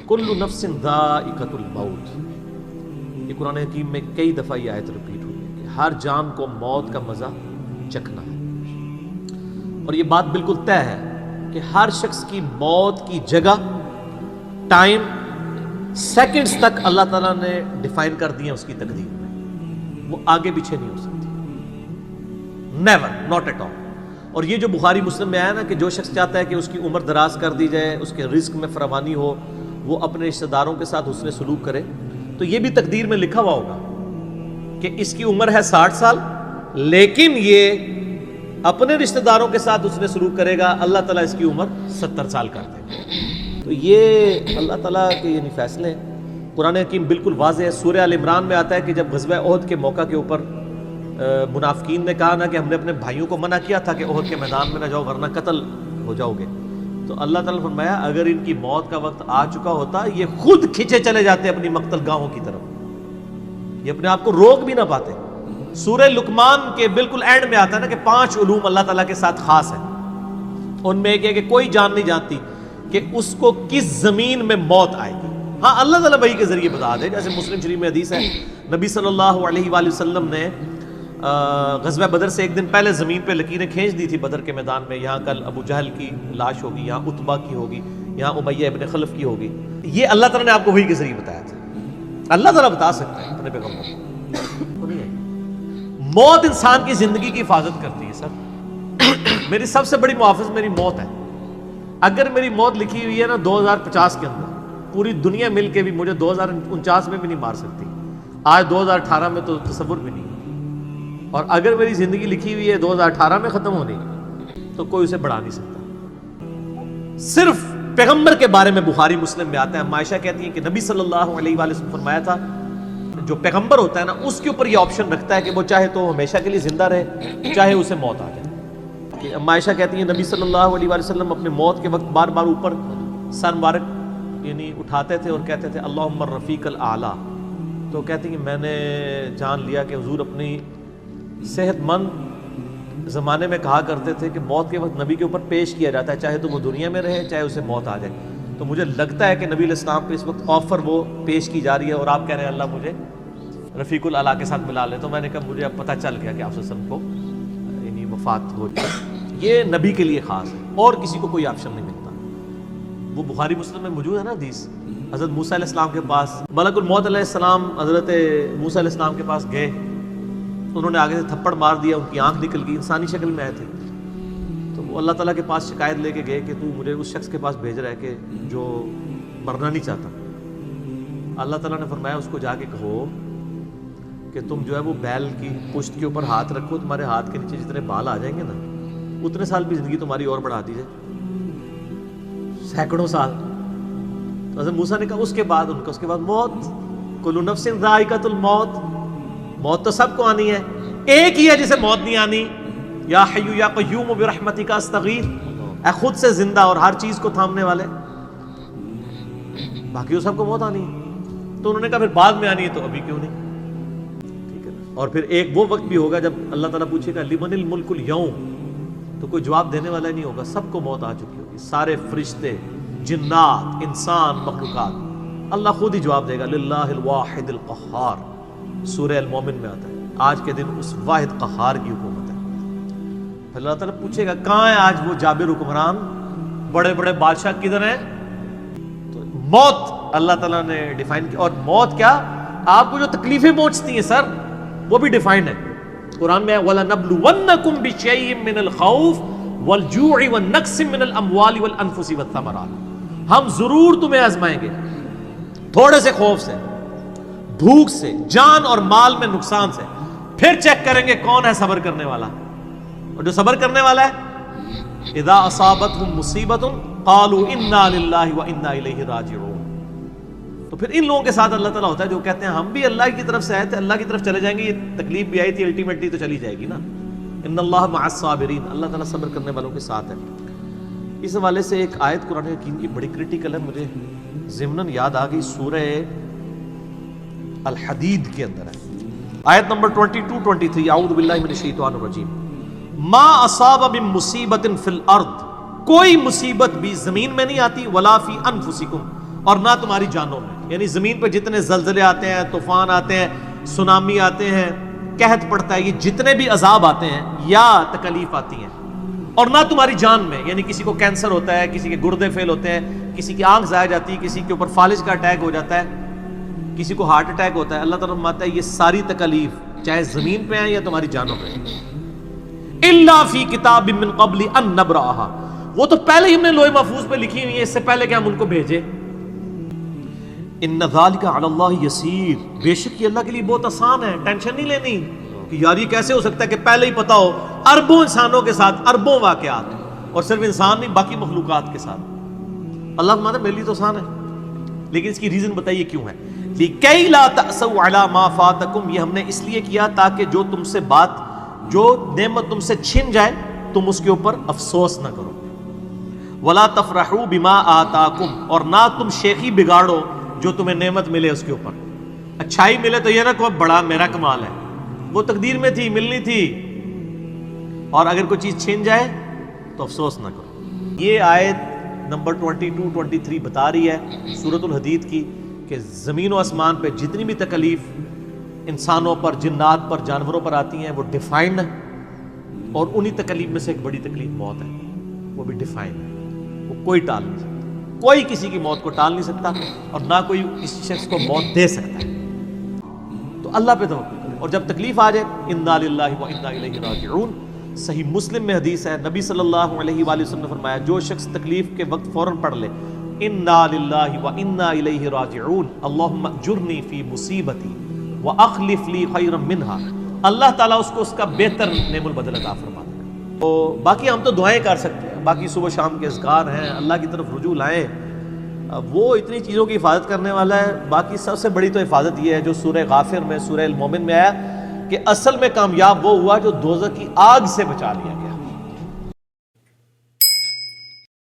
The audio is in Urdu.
کل نفس ذائقۃ الموت، یہ قرآن حکیم میں کئی دفعہ یہ آیت ریپیٹ ہوئی ہے کہ ہر جان کو موت کا مزہ چکھنا ہے، اور یہ بات بالکل طے ہے کہ ہر شخص کی موت کی جگہ، ٹائم، سیکنڈز تک اللہ تعالیٰ نے ڈیفائن کر دی ہے اس کی تقدیر میں، وہ آگے پیچھے نہیں ہو سکتی، نیور، ناٹ ایٹ آل۔ اور یہ جو بخاری مسلم میں آیا نا کہ جو شخص چاہتا ہے کہ اس کی عمر دراز کر دی جائے، اس کے رزق میں فراوانی ہو، وہ اپنے رشتہ داروں کے ساتھ حسن سلوک کرے، تو یہ بھی تقدیر میں لکھا ہوا ہوگا کہ اس کی عمر ہے 60 سال، لیکن یہ اپنے رشتہ داروں کے ساتھ حسن سلوک کرے گا، اللہ تعالیٰ اس کی عمر 70 سال کر دے گا۔ تو یہ اللہ تعالیٰ کے یعنی فیصلے ہیں۔ قرآن حکیم بالکل واضح ہے، سورہ آل عمران میں آتا ہے کہ جب غزوہ احد کے موقع کے اوپر منافقین نے کہا نا کہ ہم نے اپنے بھائیوں کو منع کیا تھا کہ احد کے میدان میں نہ جاؤ ورنہ قتل ہو جاؤ گے، تو اللہ تعالیٰ نے فرمایا اگر ان کی موت کا وقت آ چکا ہوتا یہ خود کھنچے چلے جاتے اپنی مقتل گاہوں کی طرف، یہ اپنے آپ کو روک بھی نہ پاتے۔ سورہ لقمان کے بالکل اینڈ میں آتا ہے نا کہ 5 علوم اللہ تعالیٰ کے ساتھ خاص ہیں، ان میں ایک ہے کہ کوئی جان نہیں جانتی کہ اس کو کس زمین میں موت آئے گی، ہاں اللہ تعالیٰ وحی کے ذریعے بتا دے۔ جیسے مسلم شریف میں حدیث ہے، نبی صلی اللہ علیہ وآلہ وسلم نے غزوہ بدر سے ایک دن پہلے زمین پہ لکیریں کھینچ دی تھی بدر کے میدان میں، یہاں کل ابو جہل کی لاش ہوگی، یہاں عتبہ کی ہوگی، یہاں امیہ ابن خلف کی ہوگی۔ یہ اللہ تعالیٰ نے آپ کو وحی کے ذریعے بتایا تھا، اللہ تعالیٰ بتا سکتا ہے اپنے پیغمبر کو، نہیں ہے۔ موت انسان کی زندگی کی حفاظت کرتی ہے سر، میری سب سے بڑی محافظ میری موت ہے۔ اگر میری موت لکھی ہوئی ہے نا 2050 کے اندر، پوری دنیا مل کے بھی مجھے 2049 میں بھی نہیں مار سکتی، آج 2018 میں تو تصور بھی نہیں، اور اگر میری زندگی لکھی ہوئی ہے 2018 میں ختم ہونی تو کوئی اسے بڑھا نہیں سکتا۔ صرف پیغمبر کے بارے میں بخاری مسلم میں آتا ہے، عائشہ کہتی ہیں کہ نبی صلی اللہ علیہ وآلہ وسلم فرمایا تھا جو پیغمبر ہوتا ہے نا اس کے اوپر یہ آپشن رکھتا ہے کہ وہ چاہے تو ہمیشہ کے لیے زندہ رہے، چاہے اسے موت آ جائے۔ کہ عائشہ کہتی ہیں نبی صلی اللہ علیہ وآلہ وسلم اپنے موت کے وقت بار بار اوپر سر مبارک یعنی اٹھاتے تھے اور کہتے تھے اللہم الرفیق الاعلیٰ، تو کہتی ہیں میں نے جان لیا کہ حضور اپنی صحت مند زمانے میں کہا کرتے تھے کہ موت کے وقت نبی کے اوپر پیش کیا جاتا ہے، چاہے تو وہ دنیا میں رہے چاہے اسے موت آ جائے، تو مجھے لگتا ہے کہ نبی علیہ السلام پہ اس وقت آفر وہ پیش کی جا رہی ہے اور آپ کہہ رہے ہیں اللہ مجھے رفیق الاعلیٰ کے ساتھ ملا لے، تو میں نے کہا مجھے اب پتہ چل گیا کہ آپ صلی اللہ علیہ وسلم کو یعنی وفات ہو جائے۔ یہ نبی کے لیے خاص ہے اور کسی کو کوئی آپشن نہیں ملتا۔ وہ بخاری مسلم میں موجود ہے نا حدیث، حضرت موسیٰ علیہ السلام کے پاس ملک الموت علیہ السلام حضرت موسیٰ علیہ السلام کے پاس گئے، انہوں نے آگے سے تھپڑ مار دیا، ان کی آنکھ نکل گئی، انسانی شکل میں آئے تھے، تو وہ اللہ تعالیٰ کے پاس شکایت لے کے گئے کہ تو مجھے اس شخص کے پاس بھیج رہا ہے کہ جو مرنا نہیں چاہتا۔ اللہ تعالیٰ نے فرمایا اس کو جا کے کہو کہ تم جو ہے وہ بیل کی پشت کے اوپر ہاتھ رکھو، تمہارے ہاتھ کے نیچے جتنے بال آ جائیں گے نا اتنے سال بھی زندگی تمہاری اور بڑھا دی جائے، سینکڑوں سال۔ تو حضرت موسیٰ نے کہا اس کے بعد ان کا اس کے بعد موت، کل نفس ذائقۃ الموت، موت تو سب کو آنی ہے، ایک ہی ہے جسے موت نہیں آنی، یا حی یا قیوم برحمتک استغیث، اے خود سے زندہ اور ہر چیز کو تھامنے والے، باقی وہ سب کو موت آنی ہے۔ تو انہوں نے کہا پھر بعد میں آنی ہے تو ابھی کیوں نہیں، ٹھیک ہے نا۔ اور پھر ایک وہ وقت بھی ہوگا جب اللہ تعالیٰ پوچھے گا لمن الملک اليوم، تو کوئی جواب دینے والا نہیں ہوگا، سب کو موت آ چکی ہوگی، سارے فرشتے، جنات، انسان، مخلوقات، اللہ خود ہی جواب دے گا للہ الواحد القہار، سورہ المومن میں آتا ہے آج کے دن اس واحد قہار کی حکومت ہے۔ پھر اللہ تعالیٰ پوچھے گا کہاں ہے آج وہ جابر حکمران، بڑے بڑے بادشاہ کدھر ہیں؟ تو موت اللہ تعالیٰ نے ڈیفائن کی، اور موت کیا آپ کو جو تکلیفیں پہنچتی ہیں سر وہ بھی ڈیفائن ہے قرآن میں، وَلَنَبْلُوَنَّكُمْ بِشَيْءٍ مِّنَ الْخَوْفِ وَالْجُوعِ وَالنَّقْصِ مِّنَ الْأَمْوَالِ وَالْأَنفُسِ وَالثَّمَرَاتِ، ہم ضرور تمہیں آزمائیں گے تھوڑے سے خوف سے، بھوک سے، جان اور مال میں نقصان سے، پھر چیک کریں گے کون ہے صبر کرنے والا، اور جو صبر کرنے والا ہے اذا اصابتهم مصیبۃ قالوا انا للہ وانا الیہ راجعون، تو پھر ان لوگوں کے ساتھ اللہ تعالیٰ ہوتا ہے جو کہتے ہیں ہم بھی اللہ کی طرف سے آئے تھے، اللہ کی طرف چلے جائیں گے، یہ تکلیف بھی آئی تھی الٹیمیٹلی تو چلی جائے گی نا، ان اللہ مع الصابرین، اللہ تعالیٰ صبر کرنے والوں کے ساتھ ہے۔ اس حوالے سے ایک آیت قرآن حکیم کی بڑی کریٹیکل ہے، مجھے ضمناً یاد آ گئی، سورہ الحدید کے اندر ہے، آیت نمبر 22-23، اعوذ باللہ من الشیطان الرجیم، ما اصاب من مصیبت فی الارض، کوئی مصیبت بھی زمین میں نہیں آتی، ولا فی انفسکم، اور نہ تمہاری جانوں میں. یعنی زمین پہ جتنے زلزلے آتے ہیں، طوفان آتے ہیں، سونامی آتے ہیں، قحط پڑتا ہے، یہ جتنے بھی عذاب آتے ہیں یا تکلیف آتی ہیں، اور نہ تمہاری جان میں. یعنی کسی کو کینسر ہوتا ہے، کسی کے گردے فیل ہوتے ہیں، کسی کی آنکھ ضائع جاتی ہے، کسی کے اوپر فالج کا اٹیک ہو جاتا ہے، کسی کو ہارٹ اٹیک ہوتا ہے. اللہ تعالیٰ فرماتا ہے یہ ساری تکلیف چاہے زمین پہ ہیں یا تمہاری جانوں پہ ہیں، الا فی کتاب من قبل ان نبرأها، وہ تو پہلے ہی ہم نے لوح محفوظ پہ لکھی ہوئی ہیں، اس سے پہلے کہ ہم ان کو بھیجے. ان ذالک علی اللہ یسیر، بے شک یہ اللہ کے لیے بہت آسان ہے. ٹینشن نہیں لینی کہ یار یہ کیسے ہو سکتا ہے کہ پہلے ہی پتا ہو اربوں انسانوں کے ساتھ اربوں واقعات، اور صرف انسان نہیں باقی مخلوقات کے ساتھ. اللہ فرماتا ہے میرے لیے تو آسان ہے، لیکن اس کی ریزن بتائیے کیوں ہے. لِكَيْ لَا تَأْسَوْا عَلَى مَا فَاتَكُمْ، یہ ہم نے اس لیے کیا تاکہ جو تم سے بات، جو نعمت تم سے چھن جائے تم اس کے اوپر افسوس نہ کرو. وَلَا تَفْرَحُوا بِمَا آتَاكُمْ، اور نہ تم شیخی بگاڑو جو تمہیں نعمت ملے اس کے اوپر. اچھائی ملے تو یہ نہ کہو بڑا میرا کمال ہے، وہ تقدیر میں تھی، ملنی تھی. اور اگر کوئی چیز چھن جائے تو افسوس نہ کرو. یہ آیت نمبر 22-23 بتا رہی ہے سورۃ الحدید کی کہ زمین و آسمان پہ جتنی بھی تکلیف انسانوں پر، جنات پر، جانوروں پر آتی ہیں وہ ڈیفائنڈ ہے، اور انہی تکلیف میں سے ایک بڑی تکلیف موت ہے، وہ بھی ڈیفائنڈ ہے، وہ کوئی ٹال نہیں سکتا. کوئی کسی کی موت کو ٹال نہیں سکتا، اور نہ کوئی کسی شخص کو موت دے سکتا ہے. تو اللہ پہ توکل کرے، اور جب تکلیف آ جائے انا للہ و انا الیہ راجعون. صحیح مسلم میں حدیث ہے، نبی صلی اللہ علیہ وآلہ وسلم نے فرمایا جو شخص تکلیف کے وقت فوراً پڑھ لے انا للہ و انا الیہ راجعون اللہم اجرنی فی مصیبتی واخلف لی خیرا منہا، اللہ تعالیٰ اس کو اس کا بہتر نعم البدل عطا فرما دے گا. تو باقی ہم تو دعائیں کر سکتے ہیں، باقی صبح شام کے اذکار ہیں، اللہ کی طرف رجوع لائیں، وہ اتنی چیزوں کی حفاظت کرنے والا ہے. باقی سب سے بڑی تو حفاظت یہ ہے جو سورہ غافر میں، سورہ المومن میں آیا کہ اصل میں کامیاب وہ ہوا جو دوزخ کی آگ سے بچا لیا.